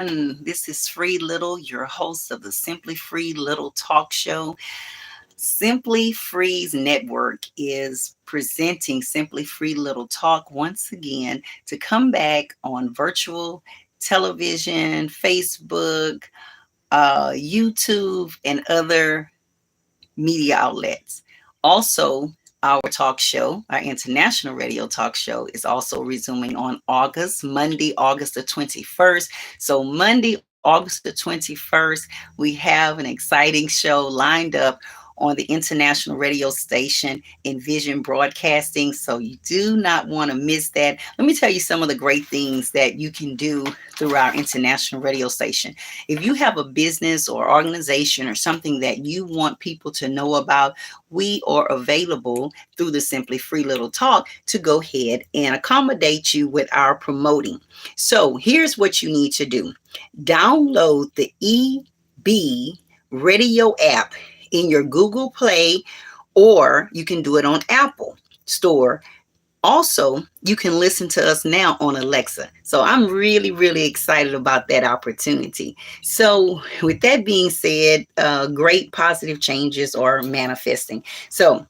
This is Free Little, your host of the Simply Free Little talk show. Simply Free's network is presenting Simply Free Little Talk once again to come back on virtual television, Facebook, YouTube, and other media outlets. Also, our talk show, our international radio talk show, is also resuming on Monday, August the 21st. So, Monday, August the 21st, we have an exciting show lined up on the international radio station Envision Broadcasting. So, you do not want to miss that. Let me tell you some of the great things that you can do through our international radio station. If you have a business or organization or something that you want people to know about, we are available through the Simply Free Little Talk to go ahead and accommodate you with our promoting. So here's what you need to do. Download the EB radio app in your Google Play, or you can do it on Apple Store. Also, you can listen to us now on Alexa. So I'm really, really excited about that opportunity. So, with that being said, great positive changes are manifesting. So,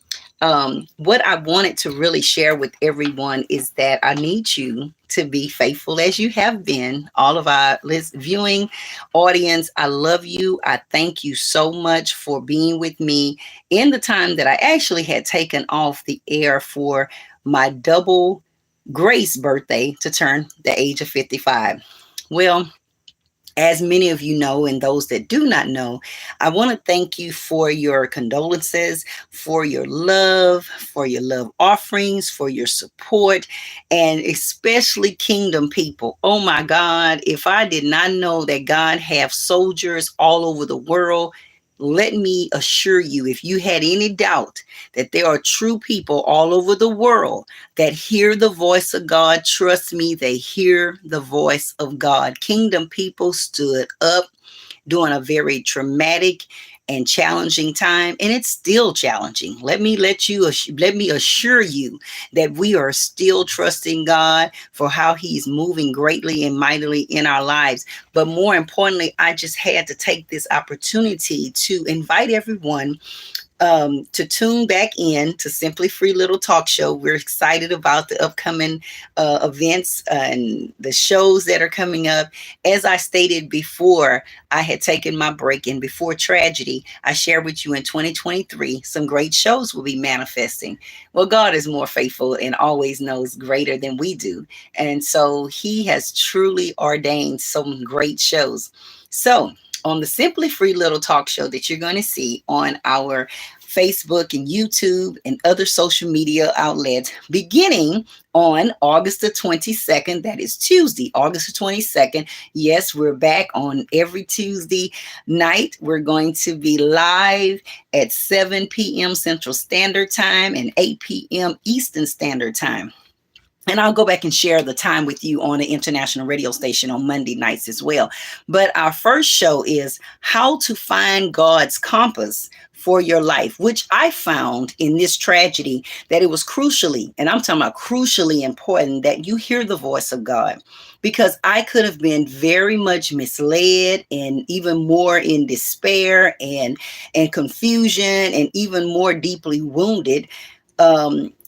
what I wanted to really share with everyone is that I need you to be faithful as you have been. All of our viewing audience, I love you. I thank you so much for being with me in the time that I actually had taken off the air for my double grace birthday to turn the age of 55. Well, as many of you know, and those that do not know, I want to thank you for your condolences, for your love offerings, for your support, and especially Kingdom people. Oh my God, if I did not know that God have soldiers all over the world, let me assure you, if you had any doubt that there are true people all over the world that hear the voice of God, trust me, they hear the voice of God. Kingdom people stood up during a very traumatic and challenging time, and it's still challenging. Let me assure you that we are still trusting God for how He's moving greatly and mightily in our lives. But more importantly, I just had to take this opportunity to invite everyone to tune back in to Simply Free Little Talk Show. We're excited about the upcoming events and the shows that are coming up. As I stated before, I had taken my break, and before tragedy, I shared with you in 2023 some great shows will be manifesting. Well, God is more faithful and always knows greater than we do. And so He has truly ordained some great shows. So, on the Simply Free Little Talk Show that you're going to see on our Facebook and YouTube and other social media outlets beginning on August the 22nd. That is Tuesday, August the 22nd. Yes, we're back on every Tuesday night. We're going to be live at 7 p.m. Central Standard Time and 8 p.m. Eastern Standard Time. And I'll go back and share the time with you on the international radio station on Monday nights as well. But our first show is How to Find God's Compass for Your Life, which I found in this tragedy that it was crucially, and I'm talking about crucially important, that you hear the voice of God, because I could have been very much misled and even more in despair and confusion and even more deeply wounded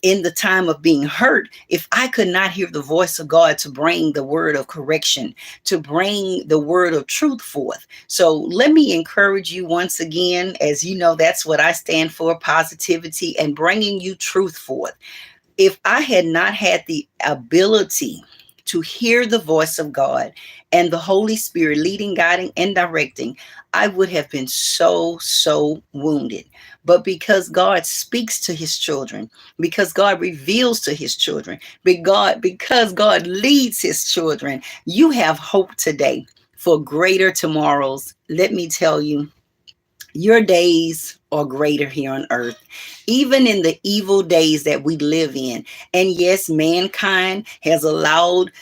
in the time of being hurt, if I could not hear the voice of God to bring the word of correction, to bring the word of truth forth. So let me encourage you once again, as you know, that's what I stand for, positivity and bringing you truth forth. If I had not had the ability to hear the voice of God and the Holy Spirit leading, guiding, and directing, I would have been so wounded. But because God speaks to His children, because God reveals to His children, because God leads His children, you have hope today for greater tomorrows. Let me tell you, your days are greater here on earth, even in the evil days that we live in. And yes, mankind has allowed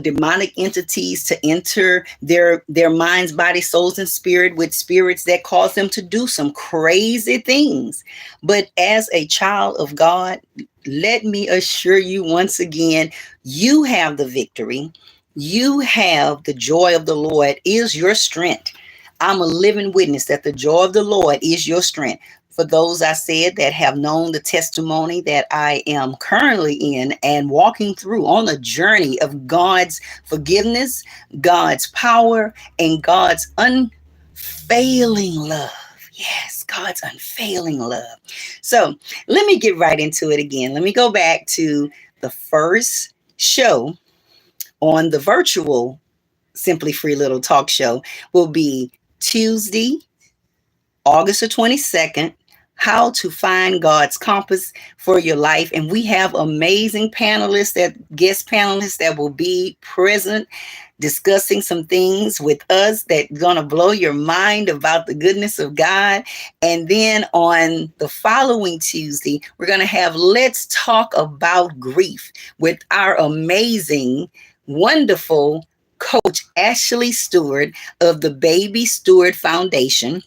demonic entities to enter their minds, body, souls, and spirit with spirits that cause them to do some crazy things. But as a child of God, let me assure you once again, you have the victory. You have the joy of the Lord is your strength. I'm a living witness that the joy of the Lord is your strength. For those I said that have known the testimony that I am currently in and walking through on a journey of God's forgiveness, God's power, and God's unfailing love. Yes, God's unfailing love. So let me get right into it again. Let me go back to the first show on the virtual Simply Free Little Talk Show will be Tuesday, August the 22nd. How to find God's compass for your life. And we have amazing panelists, guest panelists that will be present discussing some things with us that gonna blow your mind about the goodness of God. And then on the following Tuesday, we're gonna have Let's Talk About Grief with our amazing, wonderful coach Ashley Stewart of the Baby Stewart Foundation.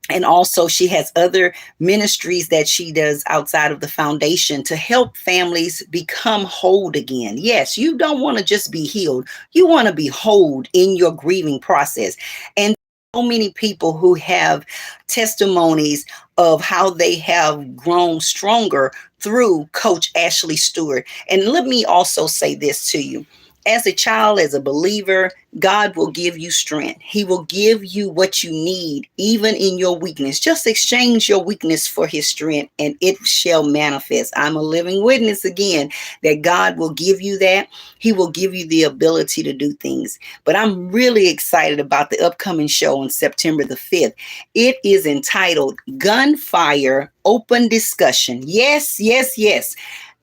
And also, she has other ministries that she does outside of the foundation to help families become whole again. Yes, you don't want to just be healed, you want to be whole in your grieving process. And so many people who have testimonies of how they have grown stronger through Coach Ashley Stewart. And let me also say this to you. As a child, as a believer, God will give you strength. He will give you what you need, even in your weakness. Just exchange your weakness for his strength, and it shall manifest. I'm a living witness again that God will give you that. He will give you the ability to do things. But I'm really excited about the upcoming show on September the 5th. It is entitled Gunfire Open Discussion. Yes, yes, yes.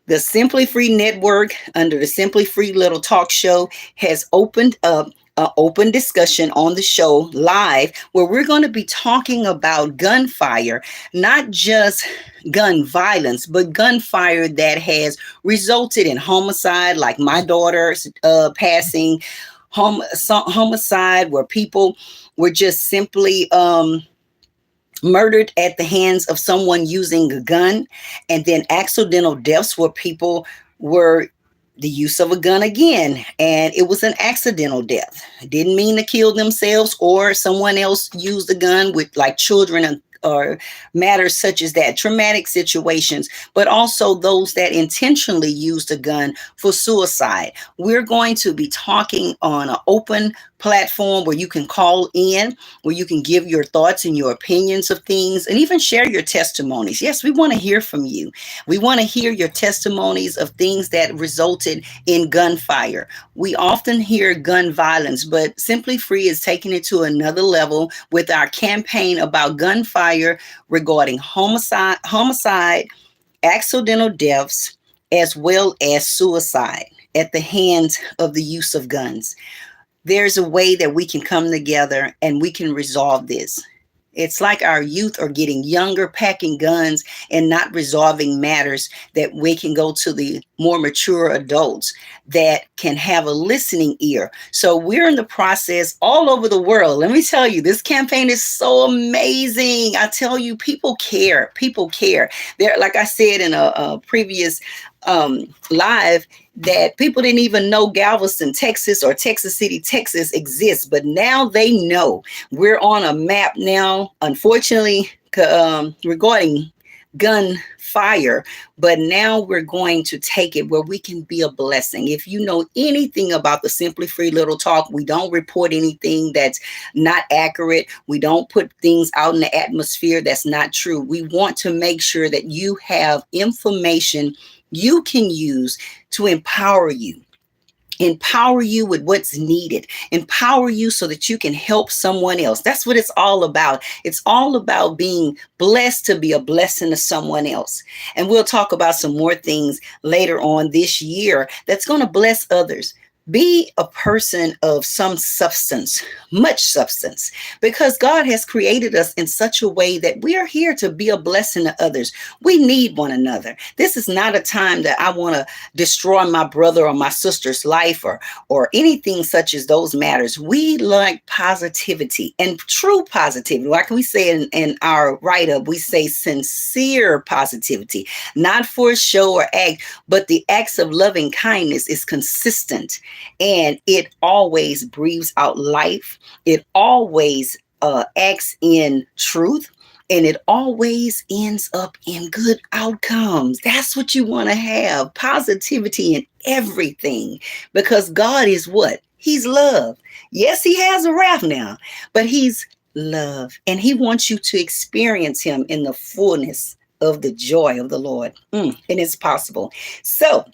The Simply Free Network, under the Simply Free Little Talk Show, has opened up an open discussion on the show live where we're going to be talking about gunfire, not just gun violence, but gunfire that has resulted in homicide, like my daughter's passing, homicide where people were just simply murdered at the hands of someone using a gun, and then accidental deaths where people were the use of a gun again, and it was an accidental death. Didn't mean to kill themselves, or someone else used a gun with like children or matters such as that, traumatic situations, but also those that intentionally used a gun for suicide. We're going to be talking on an open platform where you can call in, where you can give your thoughts and your opinions of things, and even share your testimonies. Yes, we want to hear from you. We want to hear your testimonies of things that resulted in gunfire. We often hear gun violence, but Simply Free is taking it to another level with our campaign about gunfire regarding homicide, accidental deaths, as well as suicide at the hands of the use of guns. There's a way that we can come together and we can resolve this. It's like our youth are getting younger, packing guns and not resolving matters, that we can go to the more mature adults that can have a listening ear. So we're in the process all over the world. Let me tell you, this campaign is so amazing. I tell you, people care. People care. There, like I said in a previous live, that people didn't even know Galveston, Texas, or Texas City, Texas exists, but now they know. We're on a map now, unfortunately, regarding gunfire, but now we're going to take it where we can be a blessing. If you know anything about the Simply Free Little Talk, we don't report anything that's not accurate. We don't put things out in the atmosphere that's not true. We want to make sure that you have information you can use to empower you with what's needed, empower you so that you can help someone else. That's what it's all about. It's all about being blessed to be a blessing to someone else. And we'll talk about some more things later on this year that's going to bless others. Be a person of some substance, much substance, because God has created us in such a way that we are here to be a blessing to others. We need one another. This is not a time that I want to destroy my brother or my sister's life or anything such as those matters. We like positivity and true positivity. Like we say in our write-up, we say sincere positivity, not for show or act, but the acts of loving kindness is consistent. And it always breathes out life. It always acts in truth, and it always ends up in good outcomes. That's what you want to have, positivity in everything, because God is what? He's love. Yes, he has a wrath now, but he's love, and he wants you to experience him in the fullness of the joy of the Lord. And it's possible. So,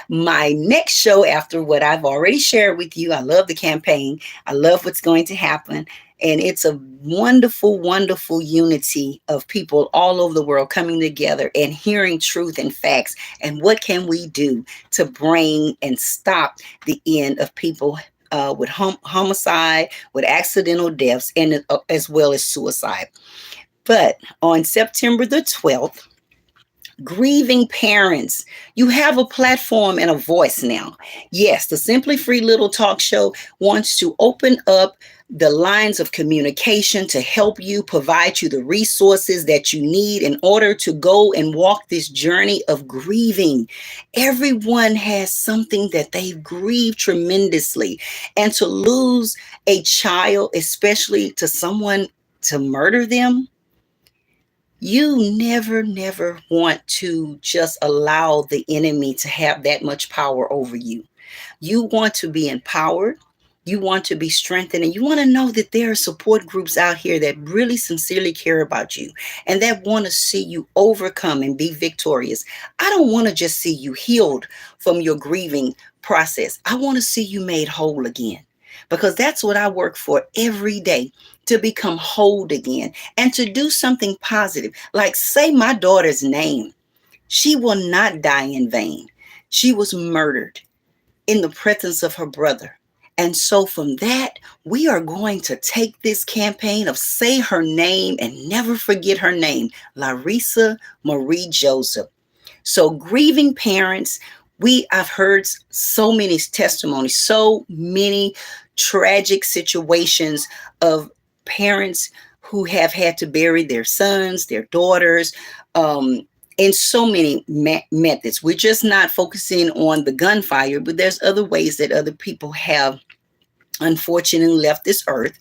my next show, after what I've already shared with you, I love the campaign. I love what's going to happen. And it's a wonderful, wonderful unity of people all over the world coming together and hearing truth and facts. And what can we do to bring and stop the end of people with homicide, with accidental deaths, and as well as suicide? But on September the 12th, grieving parents, you have a platform and a voice now. Yes, the Simply Free Little Talk Show wants to open up the lines of communication to help you, provide you the resources that you need in order to go and walk this journey of grieving. Everyone has something that they've grieved tremendously, and to lose a child, especially to someone to murder them, you never want to just allow the enemy to have that much power over you. You want to be empowered. You want to be strengthened, and you want to know that there are support groups out here that really sincerely care about you and that want to see you overcome and be victorious. I don't want to just see you healed from your grieving process. I want to see you made whole again, because that's what I work for every day, to become whole again and to do something positive. Like, say my daughter's name. She will not die in vain. She was murdered in the presence of her brother. And so from that, we are going to take this campaign of say her name and never forget her name, Larissa Marie Joseph. So grieving parents, I've heard so many testimonies, so many tragic situations of parents who have had to bury their sons, their daughters, in so many methods. We're just not focusing on the gunfire, but there's other ways that other people have unfortunately left this earth.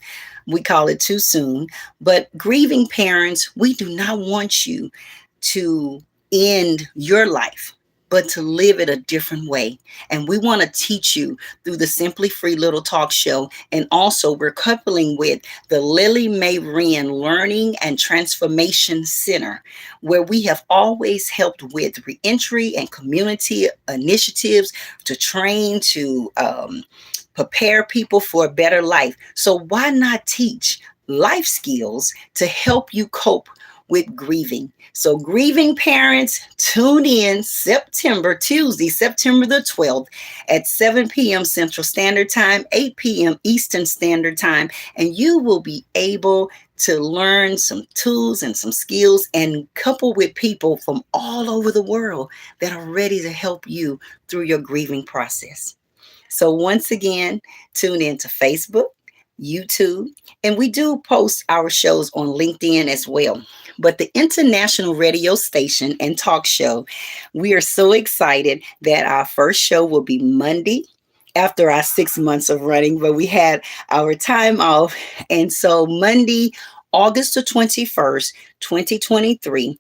We call it too soon. But grieving parents, we do not want you to end your life, but to live it a different way. And we want to teach you through the Simply Free Little Talk Show. And also, we're coupling with the Lily Mae Wren Learning and Transformation Center, where we have always helped with reentry and community initiatives to train, to prepare people for a better life. So why not teach life skills to help you cope with grieving? So grieving parents, tune in Tuesday, September the 12th at 7 p.m. Central Standard Time, 8 p.m. Eastern Standard Time, and you will be able to learn some tools and some skills and couple with people from all over the world that are ready to help you through your grieving process. So once again, tune in to Facebook, YouTube, and we do post our shows on LinkedIn as well. But the international radio station and talk show, we are so excited that our first show will be Monday after our 6 months of running, but we had our time off. And so Monday, August the 21st, 2023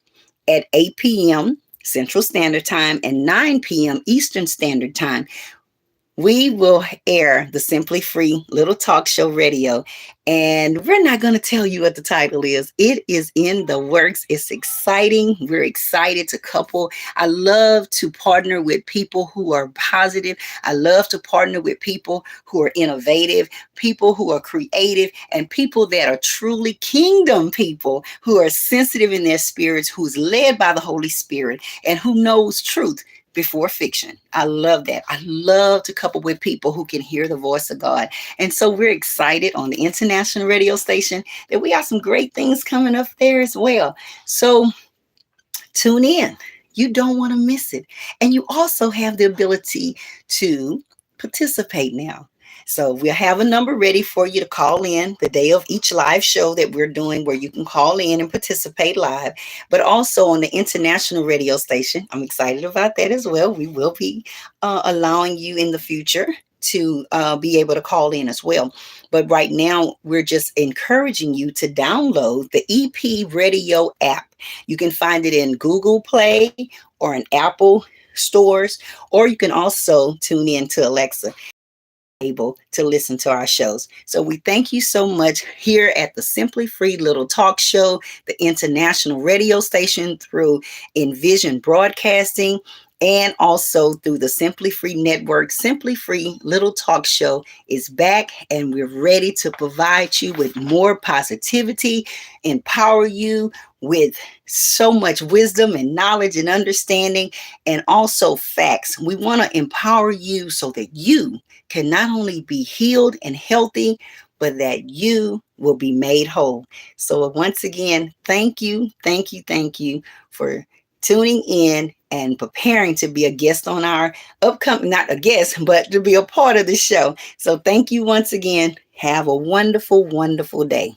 at 8 p.m. Central Standard Time and 9 p.m. Eastern Standard Time, we will air the Simply Free Little Talk Show Radio. And we're not going to tell you what the title is. It is in the works. It's exciting. We're excited to couple. I love to partner with people who are positive. I love to partner with people who are innovative, people who are creative, and people that are truly kingdom people, who are sensitive in their spirits, who's led by the Holy Spirit, and who knows truth before fiction. I love that. I love to couple with people who can hear the voice of God. And so we're excited on the international radio station that we have some great things coming up there as well. So tune in. You don't want to miss it. And you also have the ability to participate now. So we'll have a number ready for you to call in the day of each live show that we're doing, where you can call in and participate live, but also on the international radio station. I'm excited about that as well. We will be allowing you in the future to be able to call in as well. But right now, we're just encouraging you to download the EP Radio app. You can find it in Google Play or in Apple stores, or you can also tune in to Alexa able to listen to our shows. So we thank you so much here at the Simply Free Little Talk Show, the international radio station through Envision Broadcasting, and also through the Simply Free Network. Simply Free Little Talk Show is back, and we're ready to provide you with more positivity, empower you with so much wisdom and knowledge and understanding, and also facts. We want to empower you so that you can not only be healed and healthy, but that you will be made whole. So once again, thank you for tuning in and preparing to be a guest on our upcoming, not a guest, but to be a part of the show. So thank you once again. Have a wonderful, wonderful day.